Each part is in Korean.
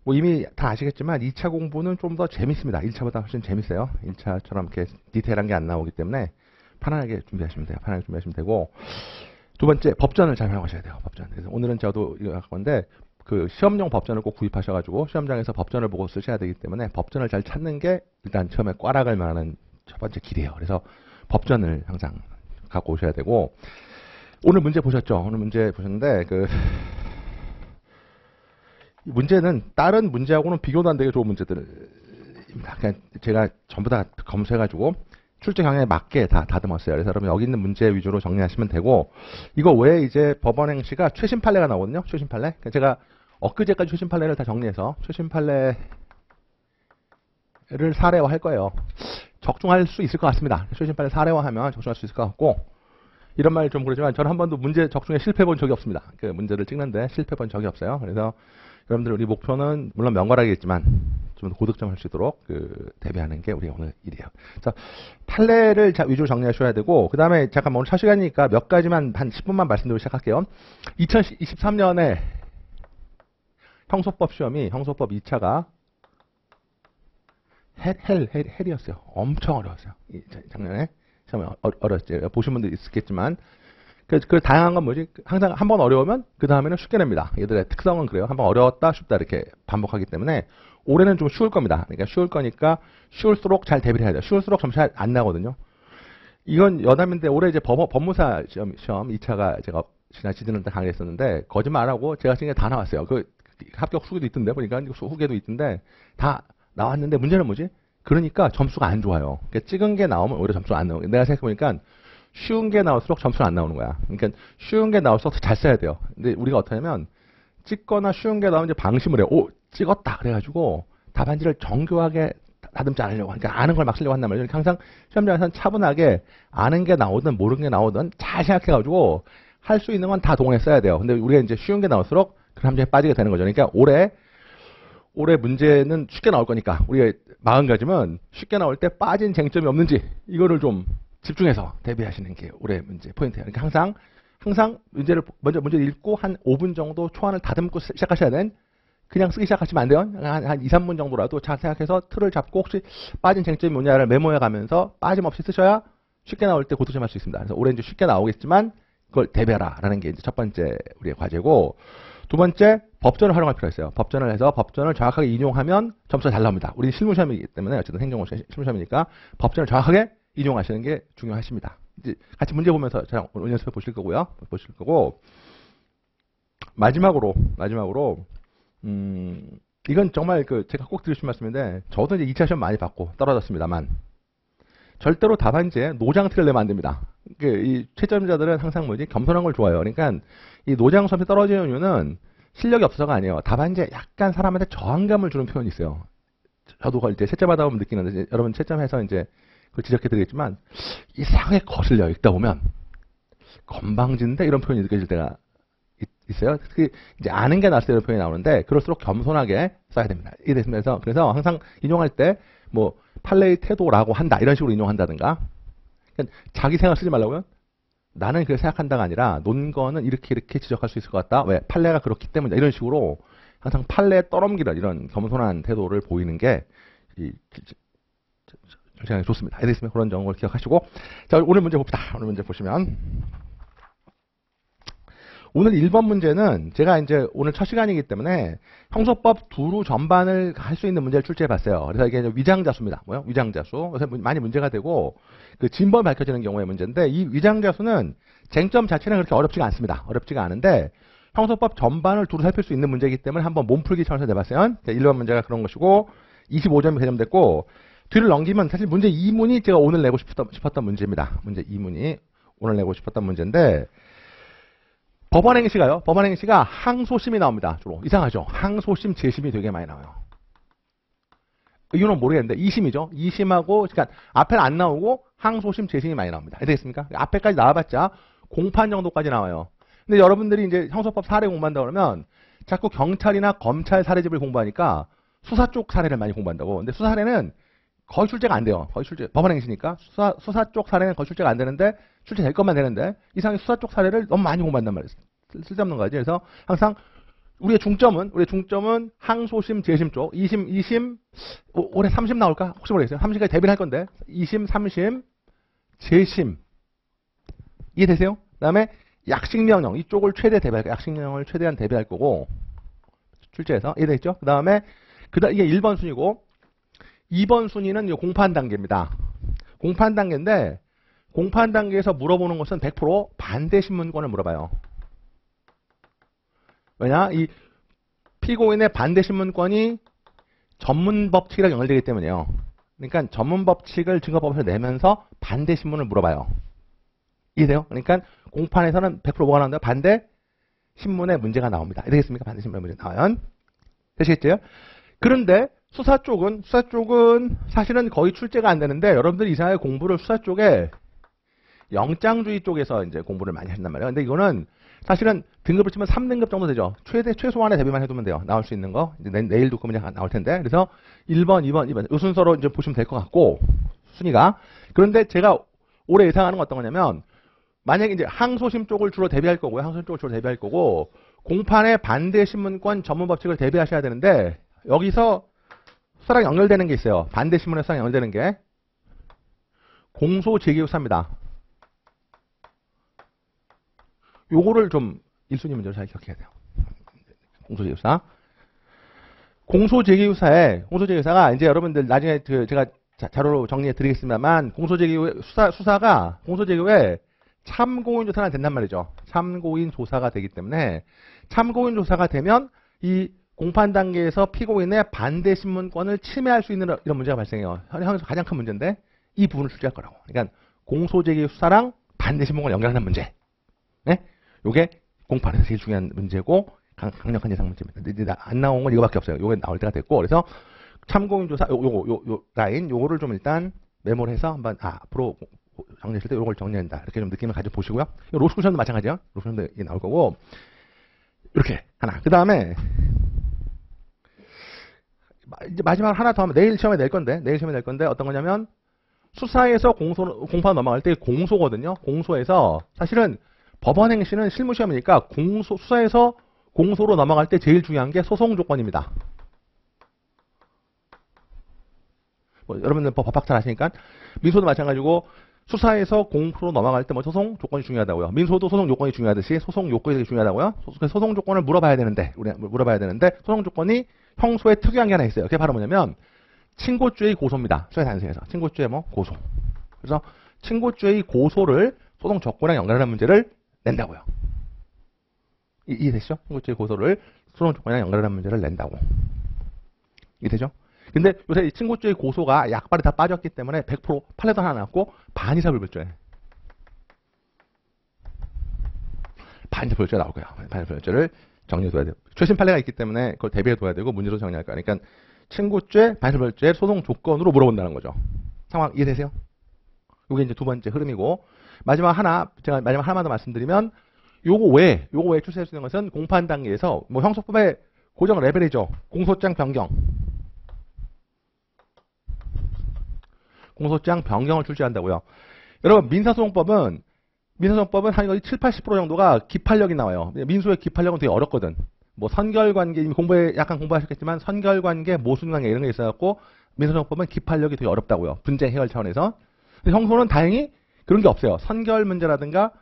뭐 이미 다 아시겠지만 2차 공부는 좀 더 재밌습니다. 1차보다 훨씬 재밌어요. 1차처럼 이렇게 디테일한 게 안 나오기 때문에 편안하게 준비하시면 돼요. 편하게 준비하시면 되고, 두 번째 법전을 잘 활용하셔야 돼요. 법전. 그래서 오늘은 저도 이거 할 건데 그 시험용 법전을 꼭 구입하셔가지고 시험장에서 법전을 보고 쓰셔야 되기 때문에 법전을 잘 찾는 게 일단 처음에 꽈락을 만하는 첫 번째 길이에요. 그래서 법전을 항상 갖고 오셔야 되고, 오늘 문제 보셨죠? 오늘 문제 보셨는데 그 문제는 다른 문제하고는 비교도 안 되게 좋은 문제들입니다. 그냥 제가 전부 다 검수해가지고 출제 경향에 맞게 다 다듬었어요. 그래서 여러분 여기 있는 문제 위주로 정리하시면 되고, 이거 외에 이제 법원행시가 최신 판례가 나오거든요. 최신 판례. 그러니까 제가 엊그제까지 최신 판례를 다 정리해서 최신 판례를 사례화할 거예요. 적중할 수 있을 것 같습니다. 최신 판례 사례화하면 적중할 수 있을 것 같고, 이런 말 좀 그러지만 저는 한 번도 문제 적중에 실패해 본 적이 없습니다. 그 문제를 찍는데 실패해 본 적이 없어요. 그래서 여러분들 우리 목표는 물론 명괄하겠지만 좀 고득점 할 수 있도록 대비하는 게 우리 오늘 일이에요. 자, 판례를 위주로 정리하셔야 되고, 그 다음에 잠깐 오늘 차 시간이니까 몇 가지만 한 10분만 말씀드리고 시작할게요. 2023년에 형소법 시험이 형소법 2차가 헬이었어요. 엄청 어려웠어요. 작년에 시험이 어려웠죠. 보신 분들 있겠지만, 그 다양한 건 뭐지? 항상 한 번 어려우면 그 다음에는 쉽게 냅니다. 얘들의 특성은 그래요. 한 번 어려웠다 쉽다 이렇게 반복하기 때문에 올해는 좀 쉬울 겁니다. 그러니까 쉬울 거니까 쉬울수록 잘 대비를 해야 돼요. 쉬울수록 점수 잘 안 나거든요. 이건 여담인데 올해 이제 법무사 시험 2차가 제가 지난 때 강의했었는데 거짓말 안 하고 제가 지금 다 나왔어요. 그 합격 후기도 있던데 보니까 후기도 있던데 다 나왔는데 문제는 뭐지? 그러니까 점수가 안 좋아요. 그러니까 찍은 게 나오면 오히려 점수가 안 나오고, 내가 생각해보니까 쉬운 게 나올수록 점수는 안 나오는 거야. 그러니까 쉬운 게 나올수록 더 잘 써야 돼요. 근데 우리가 어떻게 하냐면 찍거나 쉬운 게 나오면 이제 방심을 해요. 오, 찍었다 그래가지고 답안지를 정교하게 다듬지 않으려고, 그러니까 아는 걸 막 쓰려고 한단 말이에요. 항상 시험장에서는 차분하게 아는 게 나오든 모르는 게 나오든 잘 생각해가지고 할 수 있는 건 다 동원해 써야 돼요. 근데 우리가 이제 쉬운 게 나올수록 그 함정에 빠지게 되는 거죠. 그러니까 올해 문제는 쉽게 나올 거니까 우리가 마음가짐은 쉽게 나올 때 빠진 쟁점이 없는지 이거를 좀 집중해서 대비하시는 게 올해 문제 포인트예요. 그러니까 항상 먼저 문제를 읽고 한 5분 정도 초안을 다듬고 시작하셔야 되는, 그냥 쓰기 시작하시면 안 돼요. 한 2, 3분 정도라도 잘 생각해서 틀을 잡고 혹시 빠진 쟁점이 뭐냐를 메모해 가면서 빠짐없이 쓰셔야 쉽게 나올 때 고득점할 수 있습니다. 그래서 올해 이제 쉽게 나오겠지만 그걸 대비하라라는 게 이제 첫 번째 우리의 과제고, 두 번째 법전을 활용할 필요가 있어요. 법전을 해서 법전을 정확하게 인용하면 점수가 잘 나옵니다. 우리 실무시험이기 때문에 어쨌든 행정고 실무시험이니까 법전을 정확하게 인용하시는 게 중요하십니다. 이제 같이 문제 보면서 연습해 보실 거고, 마지막으로 이건 정말 제가 꼭 드리고 싶은 말씀인데, 저도 이제 2차 시험 많이 받고 떨어졌습니다만 절대로 답안지에 노장티를 내면 안 됩니다. 이 채점자들은 항상 겸손한 걸 좋아해요. 그러니까 이 노장 수업이 떨어지는 이유는 실력이 없어서가 아니에요. 답안지에 약간 사람한테 저항감을 주는 표현이 있어요. 저도 이제 채점하다 보면 느끼는데, 여러분 채점해서 이제 그걸 지적해 드리겠지만 이상하게 거슬려 읽다 보면 건방진데 이런 표현이 느껴질 때가 있어요. 특히 이제 아는 게 낫을 때 이런 표현이 나오는데, 그럴수록 겸손하게 써야 됩니다. 그래서 항상 인용할 때 뭐 판례의 태도라고 한다 이런 식으로 인용한다든가, 그러니까 자기 생각 쓰지 말라고요. 나는 그렇게 생각한다가 아니라 논거는 이렇게 지적할 수 있을 것 같다. 왜? 판례가 그렇기 때문이다. 이런 식으로 항상 판례에 떠넘기는 이런 겸손한 태도를 보이는 게 굉장히 좋습니다. 알겠습니까? 그런 점을 기억하시고, 자, 오늘 문제 봅시다. 오늘 문제 보시면 오늘 1번 문제는 제가 이제 오늘 첫 시간이기 때문에 형소법 두루 전반을 할 수 있는 문제를 출제해 봤어요. 그래서 이게 위장자수입니다. 뭐요? 위장자수. 그래서 많이 문제가 되고 진범이 밝혀지는 경우의 문제인데, 이 위장자수는 쟁점 자체는 그렇게 어렵지가 않습니다. 어렵지가 않은데 형소법 전반을 두루 살필 수 있는 문제이기 때문에 한번 몸풀기 차원에서 내봤어요. 1번 문제가 그런 것이고 25점이 개념됐고, 뒤를 넘기면 사실 문제 2문이 제가 오늘 내고 싶었던 문제입니다. 문제 2문이 오늘 내고 싶었던 문제인데, 법원행시가 항소심이 나옵니다. 주로. 이상하죠? 항소심, 재심이 되게 많이 나와요. 이유는 모르겠는데 2심이죠. 2심하고 그러니까 앞에는 안 나오고 항소심, 재심이 많이 나옵니다. 되겠습니까? 앞에까지 나와봤자 공판 정도까지 나와요. 근데 여러분들이 이제 형소법 사례 공부한다 그러면 자꾸 경찰이나 검찰 사례집을 공부하니까 수사 쪽 사례를 많이 공부한다고. 근데 수사 사례는 거의 출제가 안 돼요. 거의 법원행시니까 수사 쪽 사례는 거의 출제가 안 되는데, 출제될 것만 되는데 이상하게 수사 쪽 사례를 너무 많이 공부한단 말이에요. 쓸데없는 거지. 그래서 항상 우리의 중점은 항소심, 재심 쪽. 2심, 올해 3심 나올까? 혹시 모르겠어요. 3심까지 대비를 할 건데. 2심, 3심, 재심. 이해되세요? 그 다음에 약식명령. 이쪽을 최대 대비할 거예요. 약식명령을 최대한 대비할 거고. 출제해서. 이해되겠죠? 그 다음에, 이게 1번 순위고, 2번 순위는 공판 단계입니다. 공판 단계인데, 공판 단계에서 물어보는 것은 100% 반대 신문권을 물어봐요. 왜냐? 이 피고인의 반대 신문권이 전문 법칙이랑 연결되기 때문이에요. 그러니까 전문 법칙을 증거법에서 내면서 반대 신문을 물어봐요. 이해돼요? 그러니까 공판에서는 100% 뭐가 나온다? 반대 신문의 문제가 나옵니다. 되겠습니까? 반대 신문의 문제 나와요. 되시겠죠? 그런데 수사 쪽은 사실은 거의 출제가 안 되는데 여러분들이 이상하게 공부를 수사 쪽에 영장주의 쪽에서 이제 공부를 많이 하신단 말이에요. 근데 이거는 사실은 등급을 치면 3등급 정도 되죠. 최소한의 대비만 해두면 돼요. 나올 수 있는 거. 이제 내일도 그 문제 나올 텐데. 그래서 1번, 2번, 2번. 이 순서로 이제 보시면 될 것 같고, 순위가. 그런데 제가 올해 예상하는 건 어떤 거냐면, 만약에 이제 항소심 쪽을 주로 대비할 거고요. 항소심 쪽을 주로 대비할 거고, 공판의 반대 신문권 전문 법칙을 대비하셔야 되는데, 여기서 수사랑 연결되는 게 있어요. 반대 신문에 수사랑 연결되는 게. 공소 제기유사입니다. 요거를 좀 1순위 문제로 잘 기억해야 돼요. 공소제기유사. 공소제기유사가 이제 여러분들 나중에 제가 자료로 정리해 드리겠습니다만 수사가 공소제기유에 참고인 조사가 된단 말이죠. 참고인 조사가 되기 때문에 참고인 조사가 되면 이 공판 단계에서 피고인의 반대 신문권을 침해할 수 있는 이런 문제가 발생해요. 현행에서 가장 큰 문제인데 이 부분을 출제할 거라고. 그러니까 공소제기 수사랑 반대 신문권을 연결하는 문제. 네? 요게 공판에서 제일 중요한 문제고 강력한 예상 문제입니다. 안 나온 건 이거밖에 없어요. 요게 나올 때가 됐고 그래서 참고인 조사 요 라인 요거를 좀 일단 메모를 해서 한번 앞으로 정리하실 때 요걸 정리한다. 이렇게 좀 느낌을 가지고 보시고요. 로스쿠션도 마찬가지예요. 로스쿠션도 이게 나올 거고 이렇게 하나. 그 다음에 이제 마지막 하나 더 하면 내일 시험에 낼 건데 어떤 거냐면 수사에서 공판 넘어갈 때 공소거든요. 공소에서 사실은 법원 행시는 실무 시험이니까 수사에서 공소로 넘어갈 때 제일 중요한 게 소송 조건입니다. 여러분들 법학 잘 아시니까 민소도 마찬가지고 수사에서 공소로 넘어갈 때 소송 조건이 중요하다고요. 민소도 소송 조건이 중요하듯이 소송 요건이 되게 중요하다고요. 소송 조건을 물어봐야 되는데 소송 조건이 형소에 특이한 게 하나 있어요. 그게 바로 뭐냐면 친고죄의 고소입니다. 수사 단서에서 친고죄의 고소. 그래서 친고죄의 고소를 소송 조건이랑 연결하는 문제를 낸다고요. 이해되시죠? 친고죄의 고소를 소송 조건이랑 연결하는 문제를 낸다고. 이해되죠? 근데 요새 이 친고죄의 고소가 약발이 다 빠졌기 때문에 100% 판례도 하나 나왔고 반의사 불벌죄. 반의사 불벌죄가 나올 거야. 반의사 불벌죄를 정리해둬야 돼요. 최신 판례가 있기 때문에 그걸 대비해둬야 되고 문제도 정리할 거야. 그러니까 친고죄, 반의사 불벌죄 소송 조건으로 물어본다는 거죠. 상황 이해되세요? 이게 이제 두 번째 흐름이고 마지막 하나만 더 말씀드리면 요거 외에 출시할 수 있는 것은 공판 단계에서 형소법의 고정 레벨이죠. 공소장 변경. 공소장 변경을 출시한다고요. 여러분 민사소송법은 한 거의 70~80% 정도가 기판력이 나와요. 민소의 기판력은 되게 어렵거든. 선결관계 약간 공부하셨겠지만 선결관계, 모순관계 이런 게 있어갖고 민사소송법은 기판력이 되게 어렵다고요. 분쟁 해결 차원에서. 근데 형소는 다행히 그런 게 없어요. 선결 문제라든가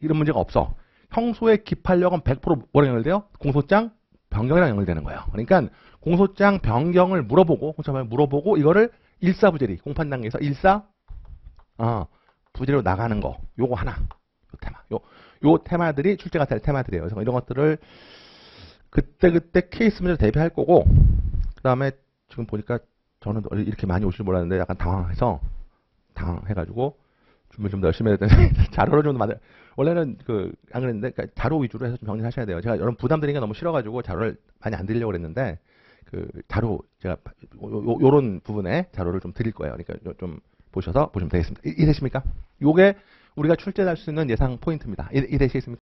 이런 문제가 없어. 형소의 기판력은 100% 뭐랑 연결돼요? 공소장 변경이랑 연결되는 거예요. 그러니까 공소장 변경을 물어보고 이거를 일사부재리 공판 단계에서 부재리로 나가는 거 요거 하나 요 테마들이 출제가 될 테마들이에요. 그래서 이런 것들을 그때 케이스 문제로 대비할 거고 그 다음에 지금 보니까 저는 이렇게 많이 오실 줄 몰랐는데 약간 당황해가지고 준비 좀 더 열심히 해야 되는데 자료를 좀 원래는 안 그랬는데 자료 위주로 해서 좀 정리하셔야 돼요. 제가 여러분 부담 드리는 게 너무 싫어가지고 자료를 많이 안 드리려고 그랬는데 자료 제가 요런 부분에 자료를 좀 드릴 거예요. 그러니까 좀 보시면 되겠습니다. 이해되십니까? 요게 우리가 출제할 수 있는 예상 포인트입니다. 이해되시겠습니까?